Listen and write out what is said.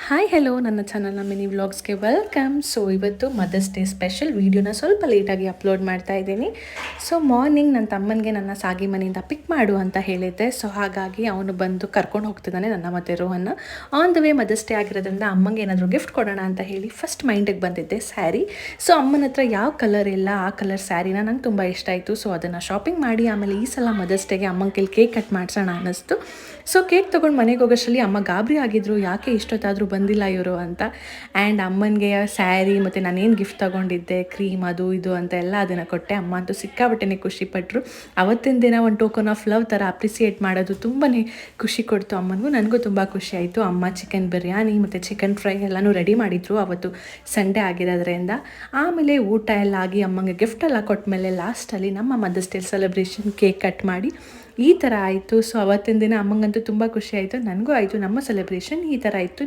Hi hello ನನ್ನ ಚಾನಲ್ನ mini ವ್ಲಾಗ್ಸ್ಗೆ welcome. So ಇವತ್ತು ಮದರ್ಸ್ ಡೇ ಸ್ಪೆಷಲ್ ವೀಡಿಯೋನ ಸ್ವಲ್ಪ ಲೇಟಾಗಿ ಅಪ್ಲೋಡ್ ಮಾಡ್ತಾ ಇದ್ದೀನಿ. ಸೊ ಮಾರ್ನಿಂಗ್ ನನ್ನ ತಮ್ಮನಿಗೆ ನನ್ನ ಸಾಗಿ ಮನೆಯಿಂದ ಪಿಕ್ ಮಾಡು ಅಂತ ಹೇಳಿದ್ದೆ. ಸೊ ಹಾಗಾಗಿ ಅವನು ಬಂದು ಕರ್ಕೊಂಡು ಹೋಗ್ತಿದ್ದಾನೆ ನನ್ನ ಮತ್ತು ರೋಹನ್ನ. On the way Mother's Day ಆಗಿರೋದ್ರಿಂದ ಅಮ್ಮಂಗೆ ಏನಾದರೂ ಗಿಫ್ಟ್ ಕೊಡೋಣ ಅಂತ ಹೇಳಿ ಫಸ್ಟ್ ಮೈಂಡಿಗೆ ಬಂದಿದ್ದೆ ಸ್ಯಾರಿ. ಸೊ ಅಮ್ಮನ ಹತ್ರ ಯಾವ ಕಲರ್ ಇಲ್ಲ ಆ ಕಲರ್ ಸ್ಯಾರಿನ ನಂಗೆ ತುಂಬ ಇಷ್ಟ ಆಯಿತು. ಸೊ ಅದನ್ನು ಶಾಪಿಂಗ್ ಮಾಡಿ ಆಮೇಲೆ ಈ ಸಲ ಮದರ್ಸ್ ಡೇಗೆ ಅಮ್ಮನ ಕೈಲಿ ಕೇಕ್ ಕಟ್ ಮಾಡಿಸೋಣ ಅನ್ನಿಸ್ತು. ಸೊ ಕೇಕ್ ತೊಗೊಂಡು ಮನೆಗೆ ಹೋಗೋಷ್ಟರಲ್ಲಿ ಅಮ್ಮ ಗಾಬರಿ ಆಗಿದ್ರು, ಯಾಕೆ ಇಷ್ಟೊತ್ತಾದರೂ ಬಂದಿಲ್ಲ ಇವರು ಅಂತ. ಆ್ಯಂಡ್ ಅಮ್ಮನಿಗೆ ಸ್ಯಾರಿ ಮತ್ತು ನಾನೇನು ಗಿಫ್ಟ್ ತೊಗೊಂಡಿದ್ದೆ, ಕ್ರೀಮ್ ಅದು ಇದು ಅಂತ ಎಲ್ಲ ಅದನ್ನು ಕೊಟ್ಟೆ. ಅಮ್ಮ ಅಂತೂ ಸಿಕ್ಕಾಬಟ್ಟೆ ಖುಷಿಪಟ್ಟರು. ಅವತ್ತಿನ ದಿನ ಒಂದು ಟೋಕನ್ ಆಫ್ ಲವ್ ಥರ ಅಪ್ರಿಸಿಯೇಟ್ ಮಾಡೋದು ತುಂಬಾ ಖುಷಿ ಕೊಡ್ತು ಅಮ್ಮನಿಗೂ, ನನಗೂ ತುಂಬ ಖುಷಿ ಆಯಿತು. ಅಮ್ಮ ಚಿಕನ್ ಬಿರಿಯಾನಿ ಮತ್ತು ಚಿಕನ್ ಫ್ರೈ ಎಲ್ಲನೂ ರೆಡಿ ಮಾಡಿದರು ಅವತ್ತು ಸಂಡೇ ಆಗಿರೋದ್ರಿಂದ. ಆಮೇಲೆ ಊಟ ಎಲ್ಲ ಆಗಿ ಅಮ್ಮಂಗೆ ಗಿಫ್ಟ್ ಎಲ್ಲ ಕೊಟ್ಟ ಮೇಲೆ ಲಾಸ್ಟಲ್ಲಿ ನಮ್ಮ mother's day celebration cake cut ಮಾಡಿ ಈ ಥರ ಆಯಿತು. ಸೊ ಅವತ್ತಿನ ದಿನ ಅಮ್ಮಂಗಂತೂ ತುಂಬ ಖುಷಿ ಆಯಿತು, ನನಗೂ ಆಯಿತು. ನಮ್ಮ ಸೆಲೆಬ್ರೇಷನ್ ಈ ಥರ ಇತ್ತು.